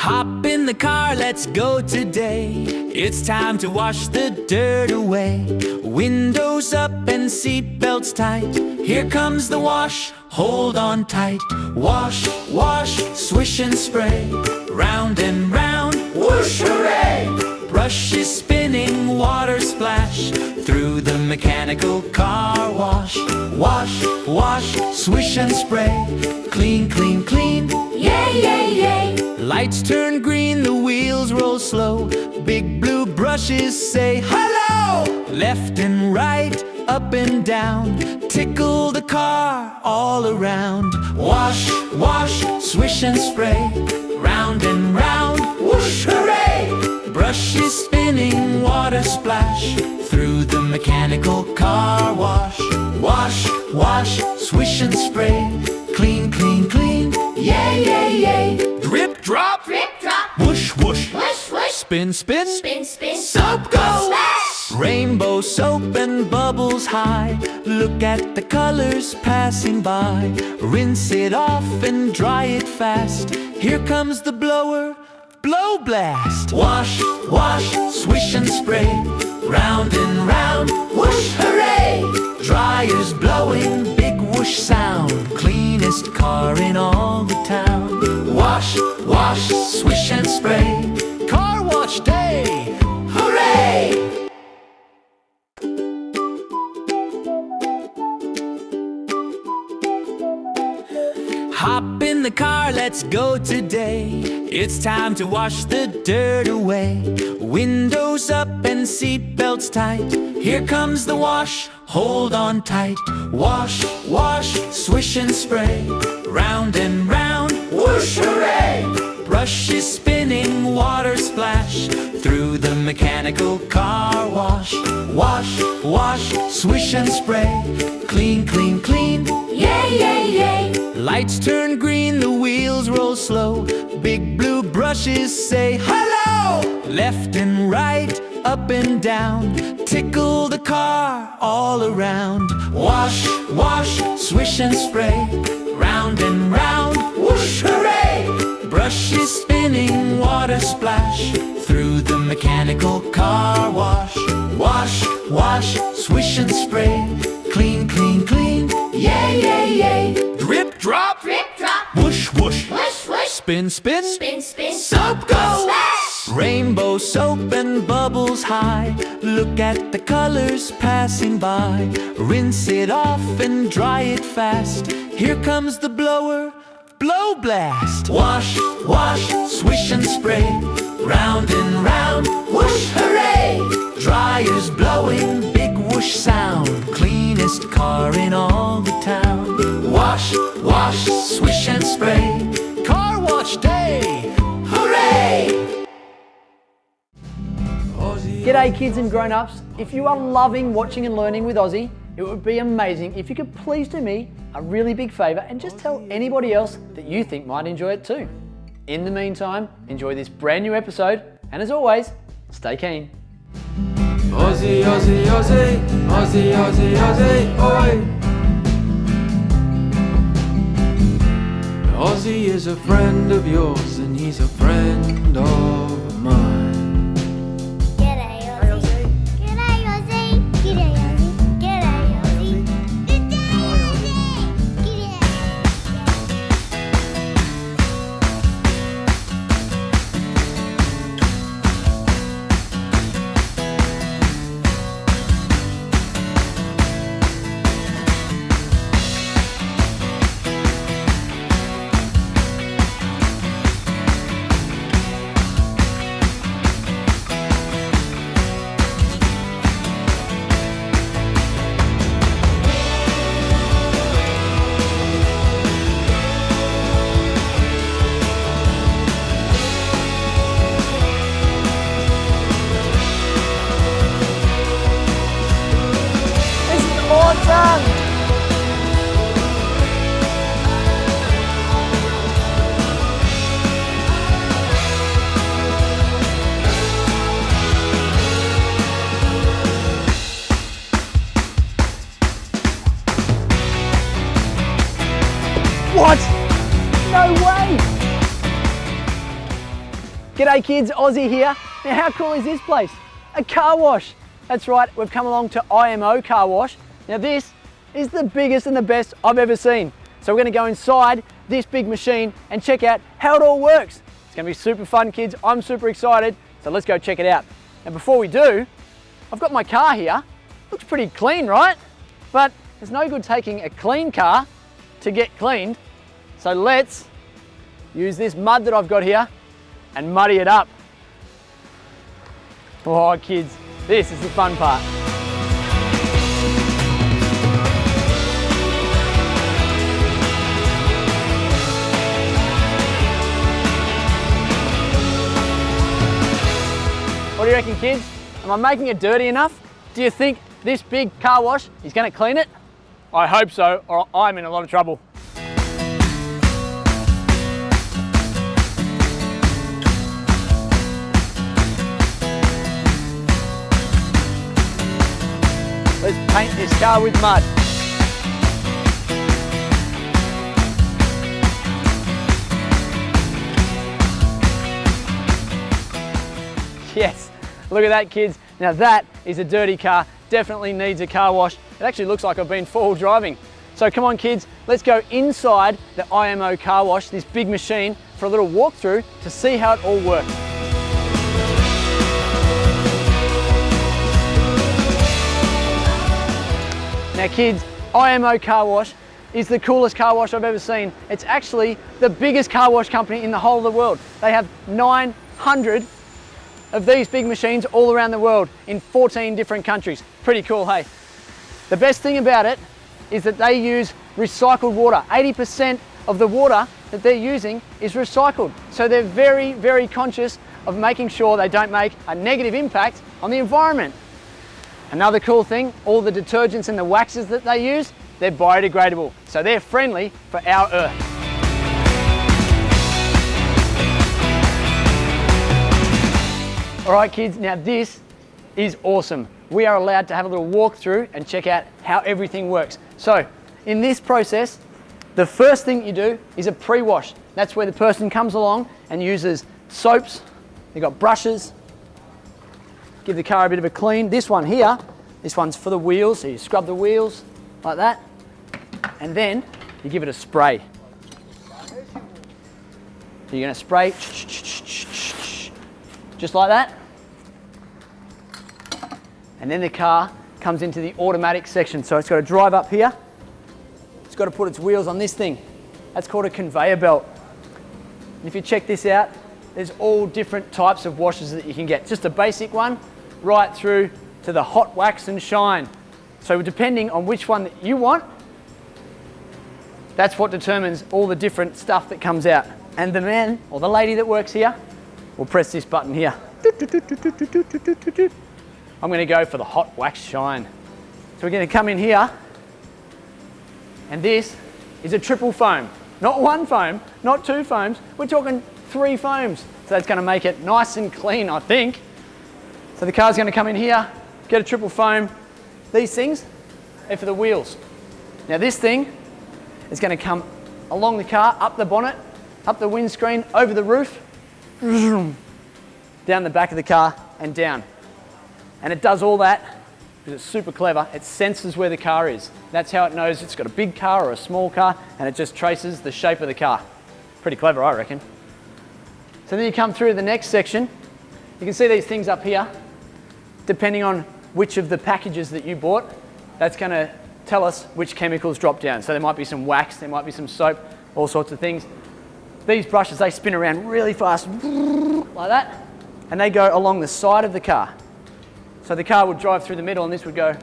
Hop in the car, let's go today. It's time to wash the dirt away. Windows up and seatbelts tight. Here comes the wash, hold on tight. Wash, wash, swish and spray. Round and round, whoosh, hooray! Brush is spinning, water splash through the mechanical car wash. Wash, wash, swish and spray. Clean, clean, clean, yay, yay, yay! Lights turn green, the wheels roll slow. Big blue brushes say hello! Left and right, up and down, tickle the car all around. Wash, wash, swish and spray. Round and round, whoosh, hooray! Brush is spinning, water splash through the mechanical car wash. Wash, wash, swish and spray. Clean, clean, clean, yay, yay, yay! Drip, drop, whoosh, whoosh, Whoosh, whoosh. spin, spin, Spin, spin. soap go! Splash. Rainbow soap and bubbles high. Look at the colors passing by. Rinse it off and dry it fast. Here comes the blower, blow blast. Wash, wash, swish and spray. Round and round, whoosh, hooray! Dryers blowing, big whoosh sound. Cleanest car in all the town. Wash, wash, swish and spray. Car wash day, hooray! Hop in the car, let's go today. It's time to wash the dirt away. Windows up and seatbelts tight. Here comes the wash, hold on tight. Wash, wash, swish and spray. Round and round, whoosh, hooray! Brush is spinning, water splash through the mechanical car wash. Wash, wash, swish and spray. Clean, clean, clean, yay, yay, yay! Lights turn green, the wheels roll slow. Big blue brushes say hello! Left and right, up and down, tickle the car all around. Wash, wash, swish and spray. Round and round, whoosh, hooray! Brush is spinning, water splash through the mechanical car wash. Wash, wash, swish and spray. Clean, clean, clean, yay, yay, yay! Drip, drop, whoosh, whoosh, Whoosh, whoosh. spin, spin, Spin, spin. soap go! Splash. Rainbow soap and bubbles high. Look at the colors passing by. Rinse it off and dry it fast. Here comes the blower, blow blast. Wash, wash, swish and spray. Round and round, whoosh, hooray! Dryers blowing, big whoosh sound. Cleanest car in all the town. Wash, wash, swish and spray. Car wash day, hooray! G'day kids and grown-ups. If you are loving watching and learning with Ozzie, it would be amazing if you could please do me a really big favour and just tell anybody else that you think might enjoy it too. In the meantime, enjoy this brand new episode, and as always, stay keen. Ozzie, Ozzie, Ozzie, Ozzie, Ozzie, Ozzie, oi! Ozzie is a friend of yours and he's a friend of mine. G'day, Ozzie. G'day, Ozzie. G'day, Ozzie. G'day, Ozzie. G'day, Ozzie. This is awesome! What? No way! G'day kids, Ozzie here. Now how cool is this place? A car wash. That's right, we've come along to IMO Car Wash. Now this is the biggest and the best I've ever seen. So we're gonna go inside this big machine and check out how it all works. It's gonna be super fun, kids. I'm super excited, so let's go check it out. And before we do, I've got my car here. Looks pretty clean, right? But there's no good taking a clean car to get cleaned. So let's use this mud that I've got here and muddy it up. Oh kids, this is the fun part. What do you reckon, kids? Am I making it dirty enough? Do you think this big car wash is going to clean it? I hope so, or I'm in a lot of trouble. Let's paint this car with mud. Yes, look at that, kids. Now that is a dirty car, definitely needs a car wash. It actually looks like I've been four-wheel driving. So come on kids, let's go inside the IMO car wash, this big machine, for a little walkthrough to see how it all works. Now kids, IMO Car Wash is the coolest car wash I've ever seen. It's actually the biggest car wash company in the whole of the world. They have 900 of these big machines all around the world in 14 different countries. Pretty cool, hey? The best thing about it is that they use recycled water. 80% of the water that they're using is recycled. So they're very, very conscious of making sure they don't make a negative impact on the environment. Another cool thing, all the detergents and the waxes that they use, they're biodegradable. So they're friendly for our earth. All right kids, now this is awesome. We are allowed to have a little walk through and check out how everything works. So in this process, the first thing you do is a pre-wash. That's where the person comes along and uses soaps. They've got brushes, give the car a bit of a clean. This one here, this one's for the wheels, so you scrub the wheels like that, and then you give it a spray. So you're gonna spray, just like that. And then the car comes into the automatic section. So it's got to drive up here. It's got to put its wheels on this thing. That's called a conveyor belt. And if you check this out, there's all different types of washes that you can get. Just a basic one, right through to the hot wax and shine. So depending on which one that you want, that's what determines all the different stuff that comes out. And the man or the lady that works here will press this button here. I'm going to go for the hot wax shine. So we're going to come in here, and this is a triple foam. Not one foam, not two foams, we're talking 3 foams. So that's going to make it nice and clean, I think. So the car's going to come in here, get a triple foam. These things are for the wheels. Now this thing is going to come along the car, up the bonnet, up the windscreen, over the roof, down the back of the car and down. And it does all that because it's super clever. It senses where the car is. That's how it knows it's got a big car or a small car, and it just traces the shape of the car. Pretty clever, I reckon. So then you come through to the next section. You can see these things up here. Depending on which of the packages that you bought, that's going to tell us which chemicals drop down. So there might be some wax, there might be some soap, all sorts of things. These brushes, they spin around really fast, like that, and they go along the side of the car. So the car would drive through the middle and this would go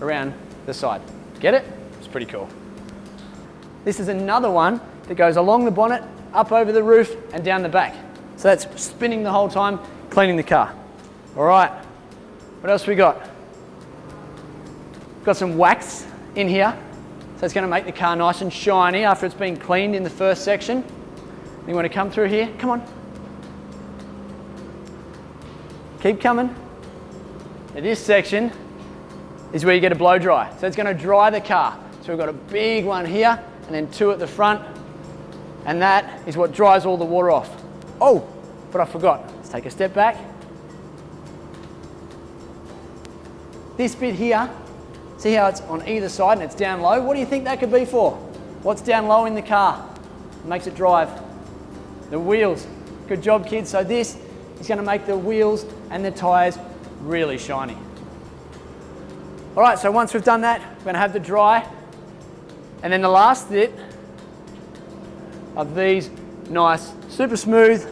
around the side. Get it? It's pretty cool. This is another one that goes along the bonnet, up over the roof and down the back. So that's spinning the whole time, cleaning the car. All right, what else we got? Got some wax in here. So it's going to make the car nice and shiny after it's been cleaned in the first section. You want to come through here, come on. Keep coming. Now this section is where you get a blow dry. So it's going to dry the car. So we've got a big one here and then 2 at the front. And that is what dries all the water off. Oh, but I forgot. Let's take a step back. This bit here, see how it's on either side and it's down low? What do you think that could be for? What's down low in the car? It makes it drive. The wheels. Good job, kids. So this is going to make the wheels and the tyres really shiny. All right, so once we've done that, we're going to have the dry. And then the last bit of these nice, super smooth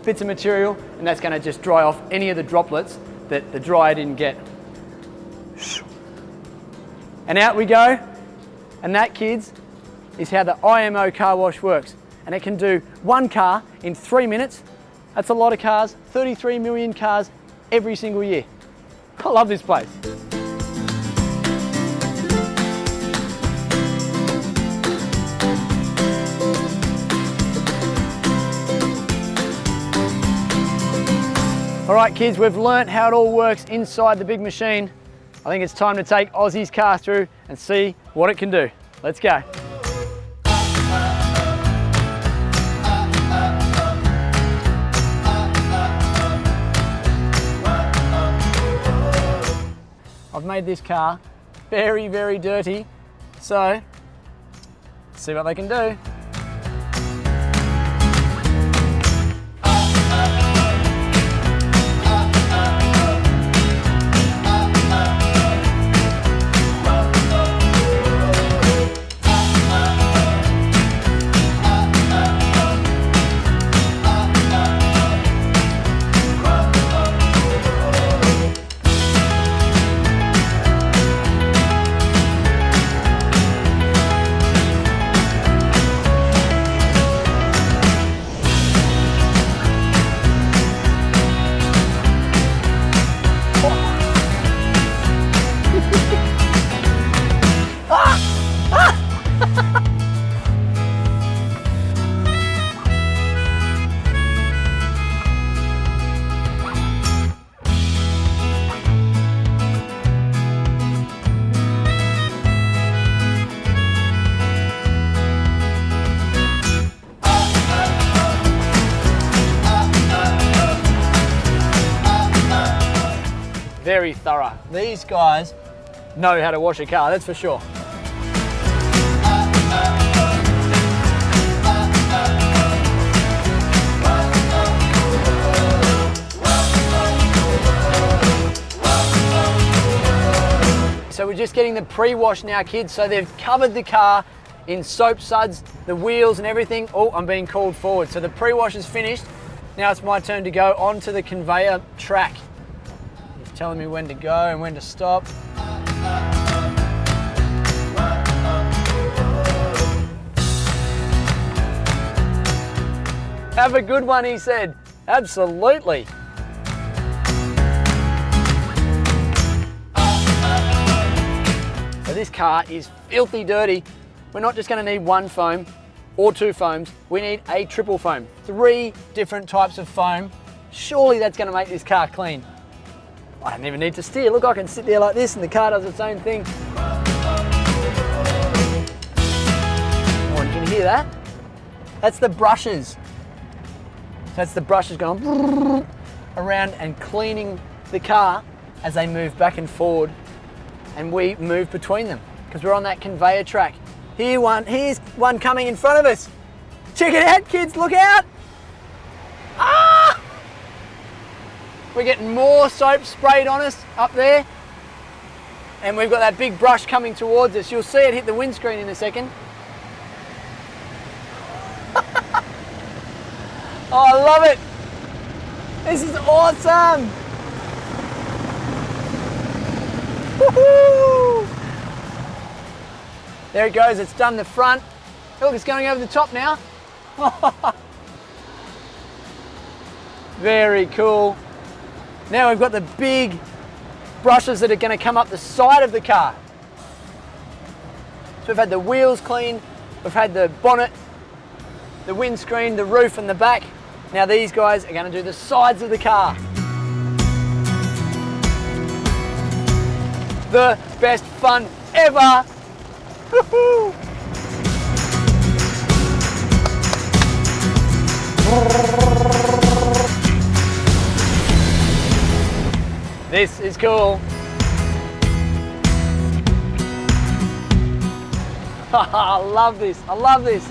bits of material, and that's going to just dry off any of the droplets that the dryer didn't get. And out we go. And that, kids, is how the IMO car wash works. And it can do one car in 3 minutes. That's a lot of cars, 33 million cars every single year. I love this place. All right, kids, we've learnt how it all works inside the big machine. I think it's time to take Ozzie's car through and see what it can do. Let's go. I've made this car very, very dirty, so let's see what they can do. Very thorough. These guys know how to wash a car, that's for sure. So we're just getting the pre-wash now, kids. So they've covered the car in soap suds, the wheels and everything. Oh, I'm being called forward. So the pre-wash is finished. Now it's my turn to go onto the conveyor track. He's telling me when to go and when to stop. Have a good one, he said. Absolutely. So this car is filthy dirty. We're not just going to need one foam or two foams. We need a triple foam. 3 different types of foam. Surely that's going to make this car clean. I don't even need to steer. Look, I can sit there like this and the car does its own thing. Oh, you can hear that? That's the brushes. That's the brushes going around and cleaning the car as they move back and forward, and we move between them because we're on that conveyor track. Here's one coming in front of us. Check it out, kids, look out. Ah! We're getting more soap sprayed on us up there, and we've got that big brush coming towards us. You'll see it hit the windscreen in a second. Oh, I love it. This is awesome. Woohoo! There it goes, it's done the front. Look, it's going over the top now. Very cool. Now we've got the big brushes that are going to come up the side of the car. So we've had the wheels cleaned, we've had the bonnet, the windscreen, the roof and the back. Now these guys are going to do the sides of the car. The best fun ever. Woohoo! is cool. I love this, I love this.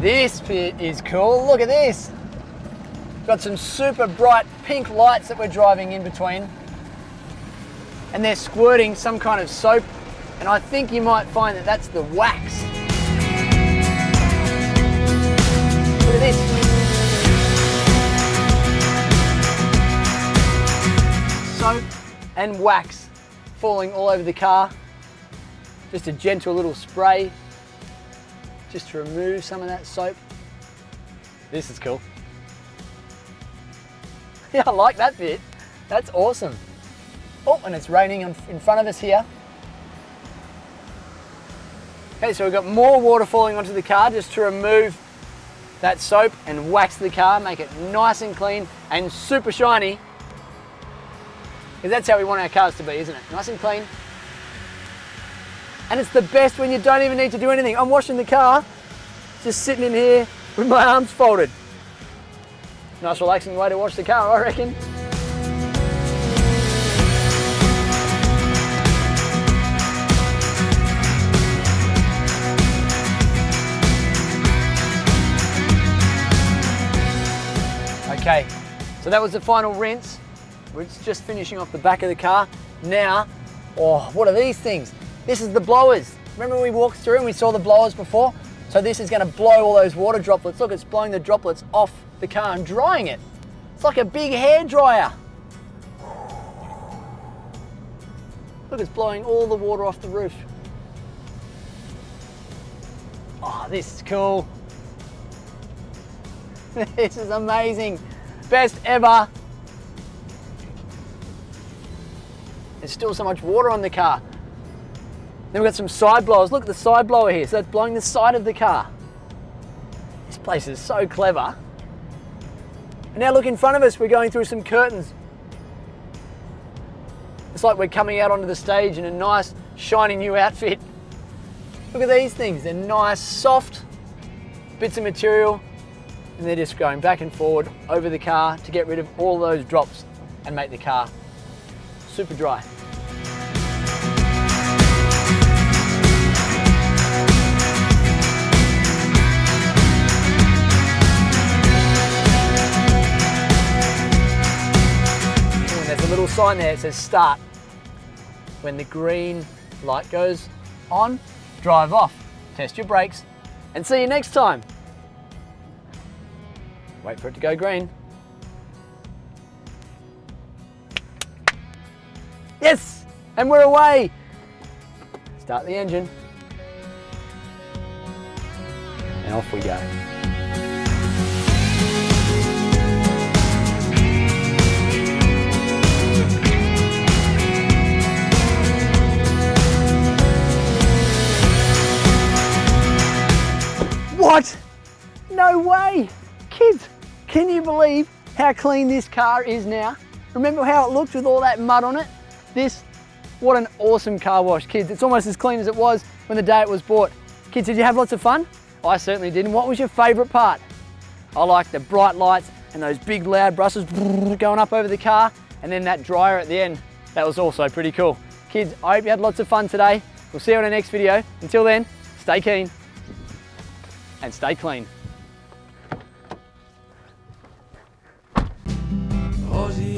This bit is cool, look at this. Got some super bright pink lights that we're driving in between. And they're squirting some kind of soap. And I think you might find that that's the wax. Look at this. Soap and wax falling all over the car. Just a gentle little spray just to remove some of that soap. This is cool. Yeah, I like that bit. That's awesome. Oh, and it's raining in front of us here. Okay, so we've got more water falling onto the car just to remove that soap and wax the car, make it nice and clean and super shiny. Because that's how we want our cars to be, isn't it? Nice and clean. And it's the best when you don't even need to do anything. I'm washing the car, just sitting in here with my arms folded. Nice relaxing way to wash the car, I reckon. Okay, so that was the final rinse. We're just finishing off the back of the car. Now, oh, what are these things? This is the blowers. Remember we walked through and we saw the blowers before? So this is going to blow all those water droplets. Look, it's blowing the droplets off the car and drying it. It's like a big hair dryer. Look, it's blowing all the water off the roof. Oh, this is cool. This is amazing. Best ever. There's still so much water on the car. Then we've got some side blowers. Look at the side blower here. So that's blowing the side of the car. This place is so clever. And now look in front of us, we're going through some curtains. It's like we're coming out onto the stage in a nice, shiny new outfit. Look at these things. They're nice, soft bits of material. And they're just going back and forward over the car to get rid of all those drops and make the car super dry. There's a little sign there, it says start. When the green light goes on, drive off, test your brakes, and see you next time. Wait for it to go green. Yes, and we're away. Start the engine. And off we go. What? No way! Kids, can you believe how clean this car is now? Remember how it looked with all that mud on it? What an awesome car wash, kids. It's almost as clean as it was when the day it was bought. Kids, did you have lots of fun? I certainly did. And what was your favourite part? I liked the bright lights and those big loud brushes going up over the car, and then that dryer at the end. That was also pretty cool. Kids, I hope you had lots of fun today. We'll see you in the next video. Until then, stay keen and stay clean.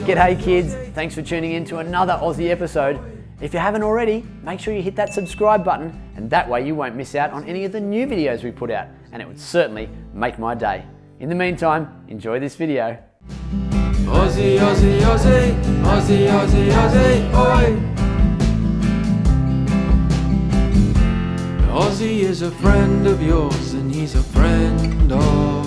G'day kids, thanks for tuning in to another Aussie episode. If you haven't already, make sure you hit that subscribe button, and that way you won't miss out on any of the new videos we put out, and it would certainly make my day. In the meantime, enjoy this video. Ozzie, Ozzie, Ozzie, Ozzie, Ozzie, Ozzie, oi! Ozzie is a friend of yours and he's a friend of